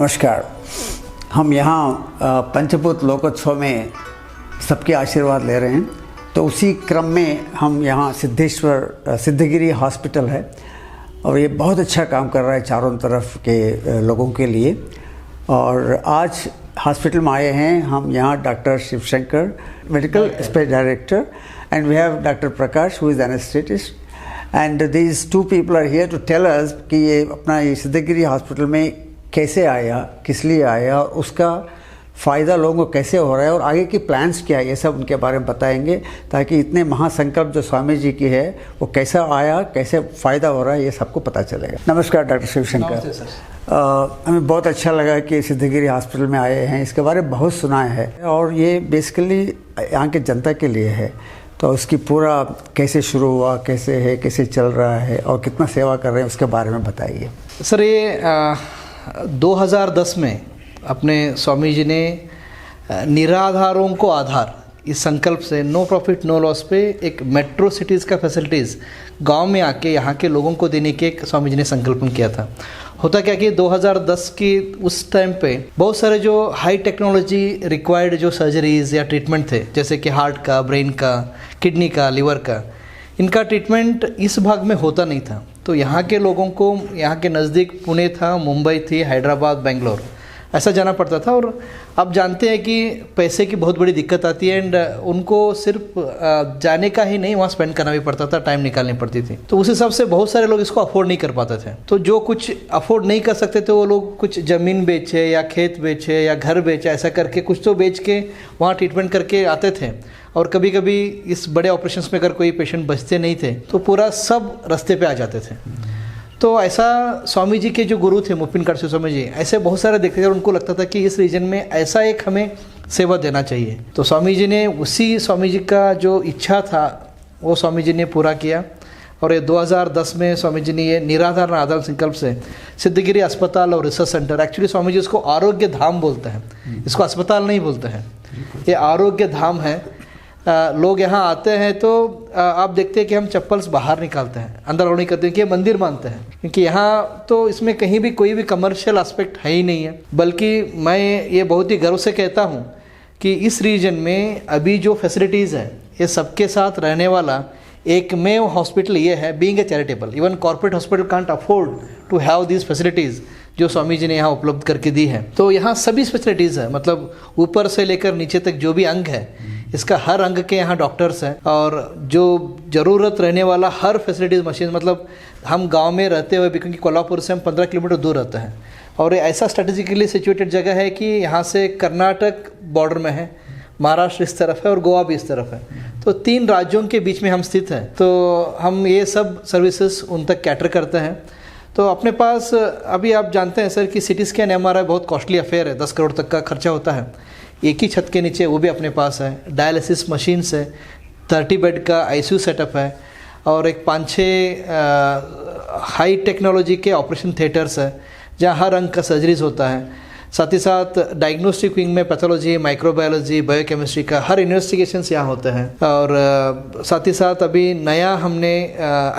नमस्कार। हम यहाँ पंचभूत लोकोत्सव में सबके आशीर्वाद ले रहे हैं, तो उसी क्रम में हम यहाँ सिद्धगिरी हॉस्पिटल है और ये बहुत अच्छा काम कर रहा है चारों तरफ के लोगों के लिए। और आज हॉस्पिटल में आए हैं हम यहाँ doctor Shivshankar, medical space director, and we have doctor Prakash who is anaesthetist, and these two people are here to tell us कि ये अपना ये सिद्धगिरी हॉस्पिटल में कैसे आया, किस लिए आया और उसका फ़ायदा लोगों को कैसे हो रहा है और आगे की प्लान्स क्या है, ये सब उनके बारे में बताएंगे, ताकि इतने महासंकल्प जो स्वामी जी की है वो कैसा आया, कैसे फ़ायदा हो रहा है, ये सबको पता चलेगा। नमस्कार डॉक्टर शिवशंकर। हमें बहुत अच्छा लगा कि सिद्धगिरी हॉस्पिटल में आए हैं, इसके बारे में बहुत सुना है और ये बेसिकली यहाँ के जनता के लिए है, तो उसकी पूरा कैसे शुरू हुआ, कैसे है, कैसे चल रहा है और कितना सेवा कर रहे हैं उसके बारे में बताइए। सर, ये 2010 में अपने स्वामी जी ने निराधारों को आधार इस संकल्प से नो प्रॉफिट नो लॉस पे एक मेट्रो सिटीज़ का फैसिलिटीज़ गांव में आके यहाँ के लोगों को देने के एक स्वामी जी ने संकल्पन किया था। होता क्या कि 2010 की उस टाइम पे बहुत सारे जो हाई टेक्नोलॉजी रिक्वायर्ड जो सर्जरीज या ट्रीटमेंट थे, जैसे कि हार्ट का, ब्रेन का, किडनी का, लिवर का, इनका ट्रीटमेंट इस भाग में होता नहीं था। तो यहाँ के लोगों को यहाँ के नज़दीक पुणे था, मुंबई थी, हैदराबाद, बेंगलोर, ऐसा जाना पड़ता था। और आप जानते हैं कि पैसे की बहुत बड़ी दिक्कत आती है एंड उनको सिर्फ जाने का ही नहीं, वहाँ स्पेंड करना भी पड़ता था, टाइम निकालनी पड़ती थी। तो उस हिसाब से बहुत सारे लोग इसको अफोर्ड नहीं कर पाते थे। तो जो कुछ अफोर्ड नहीं कर सकते थे वो लोग कुछ ज़मीन बेचे या खेत बेचे या घर बेचे, ऐसा करके कुछ तो बेच के वहाँ ट्रीटमेंट करके आते थे। और कभी कभी इस बड़े ऑपरेशंस में अगर कोई पेशेंट बचते नहीं थे तो पूरा सब रास्ते पे आ जाते थे। तो ऐसा स्वामी जी के जो गुरु थे मुप्पिन कडसे स्वामी जी, ऐसे बहुत सारे देखते थे और उनको लगता था कि इस रीजन में ऐसा एक हमें सेवा देना चाहिए। तो स्वामी जी ने उसी स्वामी जी का जो इच्छा था वो स्वामी जी ने पूरा किया। और ये 2010 में स्वामी जी ने ये निराधार आधार संकल्प से सिद्धगिरी अस्पताल और research centre, actually Swami ji इसको आरोग्य धाम बोलते हैं, इसको अस्पताल नहीं बोलते हैं, ये आरोग्य धाम है। लोग यहाँ आते हैं तो आप देखते हैं कि हम चप्पल्स बाहर निकालते हैं, अंदर अलाउ नहीं करते हैं कि ये मंदिर मानते हैं, क्योंकि यहाँ तो इसमें कहीं भी कोई भी कमर्शियल एस्पेक्ट है ही नहीं है। बल्कि मैं ये बहुत ही गर्व से कहता हूँ कि इस रीजन में अभी जो फैसिलिटीज़ है ये सबके साथ रहने वाला एकमेव हॉस्पिटल ये है, being a charitable. Even corporate hospital can't afford to have this facilities जो स्वामी जी ने यहाँ उपलब्ध करके दी है। तो यहाँ सभी फैसिलिटीज़ है, मतलब ऊपर से लेकर नीचे तक जो भी अंग है इसका हर अंग के यहाँ डॉक्टर्स हैं और जो ज़रूरत रहने वाला हर फैसिलिटीज़ मशीन, मतलब हम गांव में रहते हुए भी, क्योंकि कोल्हापुर से हम 15 किलोमीटर दूर रहते हैं और ये ऐसा स्ट्रेटेजिकली सिचुएटेड जगह है कि यहाँ से कर्नाटक बॉर्डर में है, महाराष्ट्र इस तरफ है और गोवा भी इस तरफ है, तो 3 राज्यों के बीच में हम स्थित हैं। तो हम ये सब सर्विसेज उन तक कैटर करते हैं। तो अपने पास अभी आप जानते हैं सर कि सिटी स्कैन MRI बहुत कॉस्टली अफेयर है, 10 करोड़ तक का खर्चा होता है एक ही छत के नीचे, वो भी अपने पास है। डायलिसिस मशीन्स है, 30 बेड का ICU सेटअप है और एक 5-6 हाई टेक्नोलॉजी के ऑपरेशन थिएटर्स है जहाँ हर रंग का सर्जरीज होता है। साथ ही साथ डायग्नोस्टिक विंग में पैथोलॉजी, माइक्रोबायोलॉजी, बायोकेमिस्ट्री का हर इन्वेस्टिगेशंस यहाँ होते हैं। और साथ ही साथ अभी नया हमने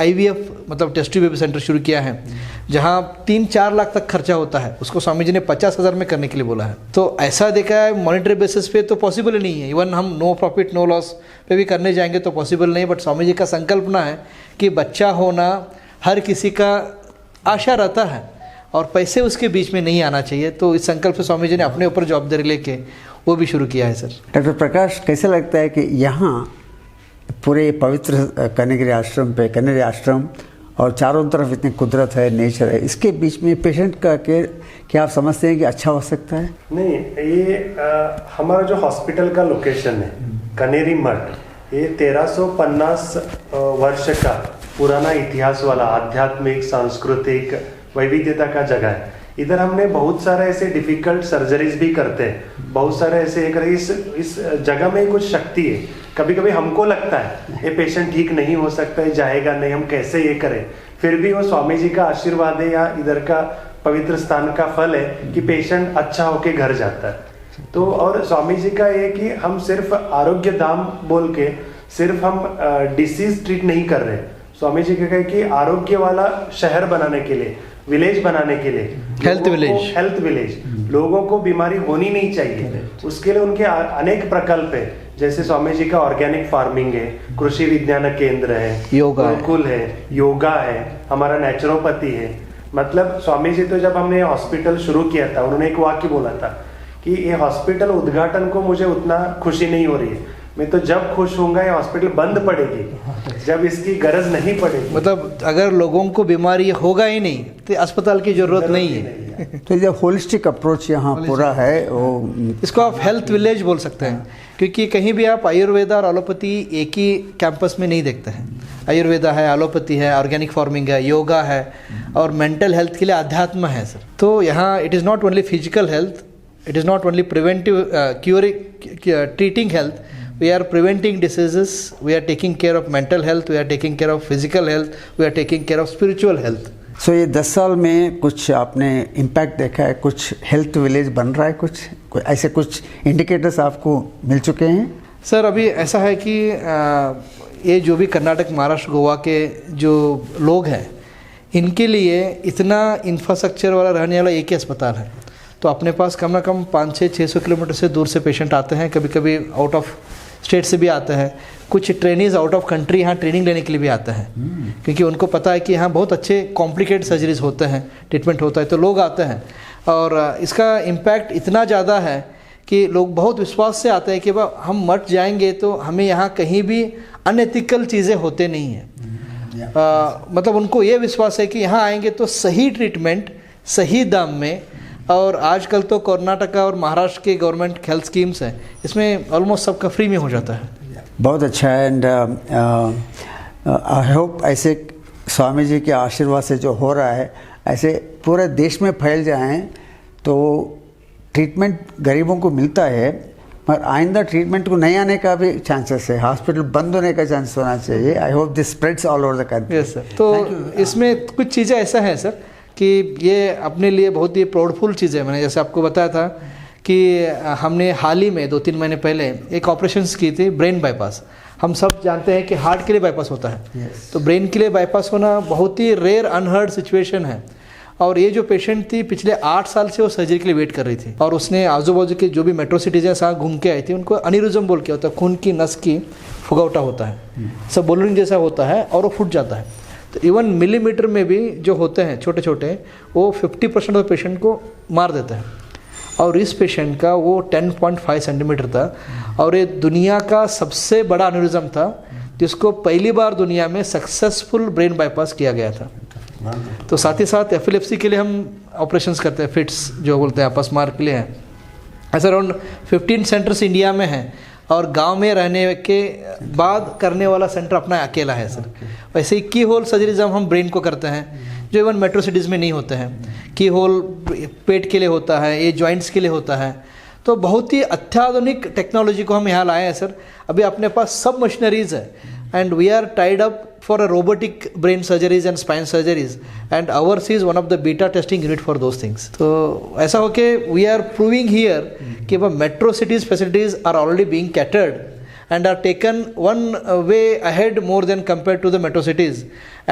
IVF मतलब टेस्ट ट्यूब बेबी सेंटर शुरू किया है जहाँ 3-4 लाख तक खर्चा होता है, उसको स्वामी जी ने 50,000 में करने के लिए बोला है। तो ऐसा देखा है मॉनिटरी बेसिस पे तो पॉसिबल ही नहीं है। इवन हम नो प्रॉफिट नो लॉस पे भी करने जाएंगे तो पॉसिबल नहीं, बट स्वामी जी का संकल्पना है कि बच्चा होना हर किसी का आशा रहता है और पैसे उसके बीच में नहीं आना चाहिए। तो इस संकल्प से स्वामी जी ने अपने ऊपर जवाबदारी लेके वो भी शुरू किया है। सर डॉक्टर प्रकाश, कैसे लगता है कि यहाँ पूरे पवित्र कन्यागिरी आश्रम पे, कन्यागिरी आश्रम और चारों तरफ इतनी कुदरत है, नेचर है, इसके बीच में पेशेंट का केयर क्या आप समझते हैं कि अच्छा हो सकता है? नहीं, ये हमारा जो हॉस्पिटल का लोकेशन है कनेरी मठ, ये 1350 वर्ष का पुराना इतिहास वाला आध्यात्मिक सांस्कृतिक वैविध्यता का जगह है। इधर हमने बहुत सारे ऐसे डिफिकल्ट सर्जरीज भी करते हैं, बहुत सारे ऐसे इस जगह में कुछ शक्ति है। कभी कभी हमको लगता है ये पेशेंट ठीक नहीं हो सकता है, जाएगा नहीं, हम कैसे ये करें, फिर भी वो स्वामी जी का आशीर्वाद है या इधर का पवित्र स्थान का फल है कि पेशेंट अच्छा होके घर जाता है। तो और स्वामी जी का ये कि हम सिर्फ आरोग्य धाम बोल के सिर्फ हम डिसीज ट्रीट नहीं कर रहे। स्वामी जी का कि आरोग्य वाला शहर बनाने के लिए विलेज बनाने के लिए, हेल्थ विलेज, हेल्थ विलेज, लोगों को बीमारी होनी नहीं चाहिए, उसके लिए उनके अनेक प्रकल्प है। जैसे स्वामी जी का ऑर्गेनिक फार्मिंग है, कृषि विज्ञान केंद्र है, योगा गुरुकुल है, योगा है, हमारा नेचुरोपैथी है। मतलब स्वामी जी तो जब हमने हॉस्पिटल शुरू किया था, उन्होंने एक वाक्य बोला था कि ये हॉस्पिटल उद्घाटन को मुझे उतना खुशी नहीं हो रही है, मैं तो जब खुश होऊंगा ये हॉस्पिटल बंद पड़ेगी, जब इसकी गरज नहीं पड़ेगी। मतलब अगर लोगों को बीमारी होगा ही नहीं तो अस्पताल की जरूरत नहीं है। तो ये होलिस्टिक अप्रोच यहाँ पूरा है, वो इसको आप हेल्थ विलेज बोल सकते हैं, क्योंकि कहीं भी आप आयुर्वेदा और एलोपैथी एक ही कैंपस में नहीं देखते हैं। आयुर्वेदा है, एलोपैथी है, ऑर्गेनिक फार्मिंग है, योगा है, और मेंटल हेल्थ के लिए अध्यात्म है सर। तो यहाँ it is not only physical health, it is not only treating health, we are preventing diseases, we are taking care of mental health, we are taking care of physical health, we are taking care of spiritual health. सो ये 10 साल में कुछ आपने impact देखा है, कुछ health village बन रहा है, कुछ ऐसे कुछ इंडिकेटर्स आपको मिल चुके हैं? सर अभी ऐसा है कि ये जो भी कर्नाटक, महाराष्ट्र, गोवा के जो लोग हैं, इनके लिए इतना इंफ्रास्ट्रक्चर वाला रहने वाला एक ही अस्पताल है। तो अपने पास कम ना कम 500-600 किलोमीटर से दूर से पेशेंट आते हैं, कभी कभी आउट ऑफ स्टेट से भी आते हैं, कुछ ट्रेनीज आउट ऑफ कंट्री यहाँ ट्रेनिंग लेने के लिए भी आते हैं, क्योंकि उनको पता है कि यहाँ बहुत अच्छे कॉम्प्लिकेटेड सर्जरीज होते हैं, ट्रीटमेंट होता है, तो लोग आते हैं। और इसका इम्पैक्ट इतना ज़्यादा है कि लोग बहुत विश्वास से आते हैं कि हम मठ जाएंगे तो हमें यहाँ कहीं भी अनएथिकल चीज़ें होते नहीं हैं। मतलब उनको ये विश्वास है कि यहाँ आएंगे तो सही ट्रीटमेंट सही दाम में, और आजकल तो कर्नाटका और महाराष्ट्र के गवर्नमेंट हेल्थ स्कीम्स हैं, इसमें ऑलमोस्ट सबका फ्री में हो जाता है। बहुत अच्छा है। एंड आई होप ऐसे स्वामी जी के आशीर्वाद से जो हो रहा है ऐसे पूरे देश में फैल जाएं तो ट्रीटमेंट गरीबों को मिलता है, पर आइंदा ट्रीटमेंट को नहीं आने का भी चांसेस है, हॉस्पिटल बंद होने का चांस होना चाहिए। I hope this spreads all over the country. Yes sir. तो इसमें कुछ चीज़ें ऐसा है सर कि ये अपने लिए बहुत ही प्राउडफुल चीज़ है। मैंने जैसे आपको बताया था कि हमने हाल ही में 2-3 महीने पहले एक ऑपरेशंस की थी, ब्रेन बाईपास। हम सब जानते हैं कि हार्ट के लिए बाईपास होता है, तो ब्रेन के लिए बाईपास होना बहुत ही रेयर अनहर्ड सिचुएशन है। और ये जो पेशेंट थी पिछले 8 साल से वो सर्जरी के लिए वेट कर रही थी, और उसने आजू बाजू के जो भी मेट्रो सिटीज हैं वहाँ घूम के आई थी। उनको अनिरुजम बोल के होता है, खून की नस की फुगौटा होता है, सब बलून जैसा होता है और वो फूट जाता है। तो इवन मिलीमीटर में भी जो होते हैं छोटे छोटे, वो 50% ऑफ पेशेंट को मार देते हैं। और इस पेशेंट का वो 10.5 सेंटीमीटर था, और ये दुनिया का सबसे बड़ा एन्यूरिज्म था, जिसको पहली बार दुनिया में सक्सेसफुल ब्रेन बाईपास किया गया था। तो साथ ही साथ एपिलेप्सी के लिए हम ऑपरेशंस करते हैं, फिट्स जो बोलते हैं अपस्मार के लिए हैं। ऐसा अराउंड 15 सेंटर्स इंडिया में हैं, और गांव में रहने के बाद करने वाला सेंटर अपना अकेला है सर। वैसे ही की होल सर्जरीज हम ब्रेन को करते हैं, जो इवन मेट्रो सिटीज़ में नहीं होते हैं। की होल पेट के लिए होता है, ये जॉइंट्स के लिए होता है। तो बहुत ही अत्याधुनिक टेक्नोलॉजी को हम यहाँ लाए हैं सर। अभी अपने पास सब मशीनरीज है, and we are tied up for a robotic brain surgeries and spine surgeries, and ours is one of the beta testing unit for those things. तो ऐसा हो के वी आर प्रूविंग हियर कि metro cities facilities are already being catered and are taken one way ahead more than compared to the metro cities.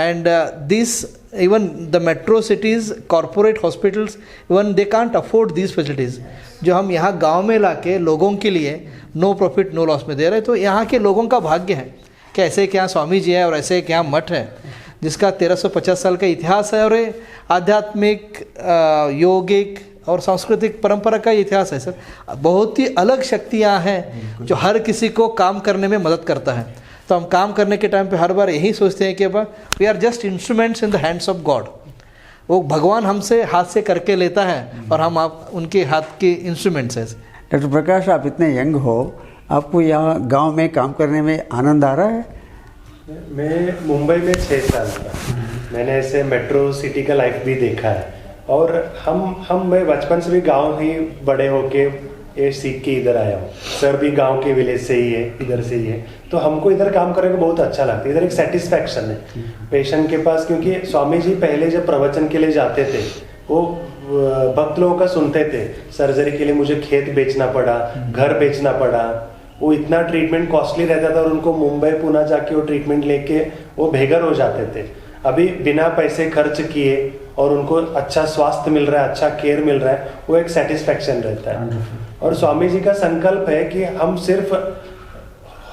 And these, even the metro cities, corporate hospitals, even they can't afford these facilities. जो हम यहाँ गांव में लाके लोगों के लिए no profit no loss में दे रहे हैं। तो यहाँ के लोगों का भाग्य है कि ऐसे क्या स्वामी जी है और ऐसे क्या मठ है, जिसका 1350 साल का इतिहास है, और आध्यात्मिक, योगिक और सांस्कृतिक परंपरा का इतिहास है सर। बहुत ही अलग शक्तियाँ हैं जो हर किसी को काम करने में मदद करता है। तो हम काम करने के टाइम पे हर बार यही सोचते हैं कि we are just instruments in the hands of God. वो भगवान हमसे हाथ से करके लेता है और हम आप उनके हाथ के इंस्ट्रूमेंट्स हैं। डॉक्टर प्रकाश, आप इतने यंग हो, आपको यहाँ गांव में काम करने में आनंद आ रहा है? मैं मुंबई में 6 साल था, मैंने ऐसे मेट्रो सिटी का लाइफ भी देखा है। और मैं बचपन से भी गांव ही बड़े होके ये सीख के इधर आया हूँ। सर भी गांव के विलेज से ही है, इधर से ही है, तो हमको इधर काम करने को बहुत अच्छा लगता है। इधर एक सेटिस्फैक्शन है पेशेंट के पास, क्योंकि स्वामी जी पहले जब प्रवचन के लिए जाते थे वो भक्त लोगों का सुनते थे। सर्जरी के लिए मुझे खेत बेचना पड़ा, घर बेचना पड़ा, वो इतना ट्रीटमेंट कॉस्टली रहता था, और उनको मुंबई पुणे जाके वो ट्रीटमेंट लेके वो बेघर हो जाते थे। अभी बिना पैसे खर्च किए और उनको अच्छा स्वास्थ्य मिल रहा है, अच्छा केयर मिल रहा है, वो एक सेटिस्फेक्शन रहता है। और स्वामी जी का संकल्प है कि हम सिर्फ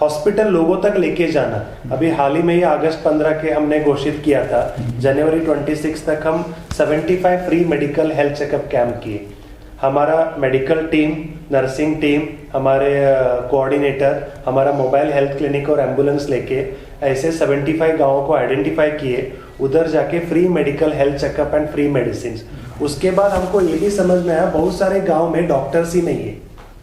हॉस्पिटल लोगों तक लेके जाना। अभी हाल ही में ही अगस्त 15 के हमने घोषित किया था, जनवरी 26 तक हम 75 free medical health checkup camp किए। हमारा मेडिकल टीम, नर्सिंग टीम, हमारे कोऑर्डिनेटर, हमारा मोबाइल हेल्थ क्लिनिक और एम्बुलेंस लेके ऐसे 75 गांवों को आइडेंटिफाई किए, उधर जाके free medical health checkup and free medicine. उसके बाद हमको ये भी समझ में आया बहुत सारे गांव में डॉक्टर्स ही नहीं है,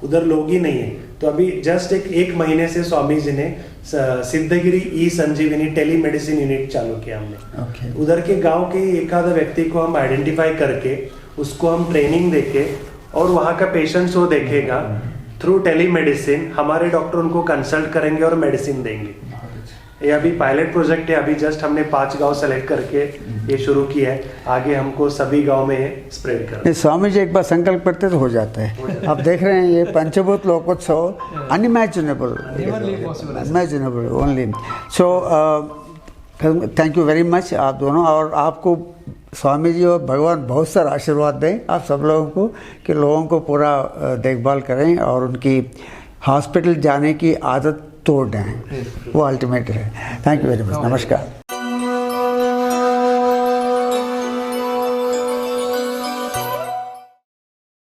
उधर लोग ही नहीं है। तो अभी जस्ट एक महीने से स्वामी जी ने सिद्धगिरी ई संजीवनी टेली मेडिसिन यूनिट चालू किया हमने। उधर के गांव के एक आधा व्यक्ति को हम आइडेंटिफाई करके उसको हम ट्रेनिंग देके और वहाँ का पेशेंट्स वो देखेगा थ्रू टेली मेडिसिन, हमारे डॉक्टर उनको कंसल्ट करेंगे और मेडिसिन देंगे। ये अभी पायलट प्रोजेक्ट है, अभी जस्ट हमने 5 गांव सेलेक्ट करके ये शुरू किया है, आगे हमको सभी गांव में स्प्रेड करना है। स्वामी जी एक बार संकल्प करते तो हो जाता है। आप देख रहे हैं ये पंचभूत लोकोत्सव unimaginable, imaginable only. So thank you very much आप दोनों, और आपको स्वामी जी और भगवान बहुत सारा आशीर्वाद दें आप सब लोगों को कि लोगों को पूरा देखभाल करें और उनकी हॉस्पिटल जाने की आदत तोड़ दें, वो अल्टीमेट है। थैंक यू वेरी मच, नमस्कार।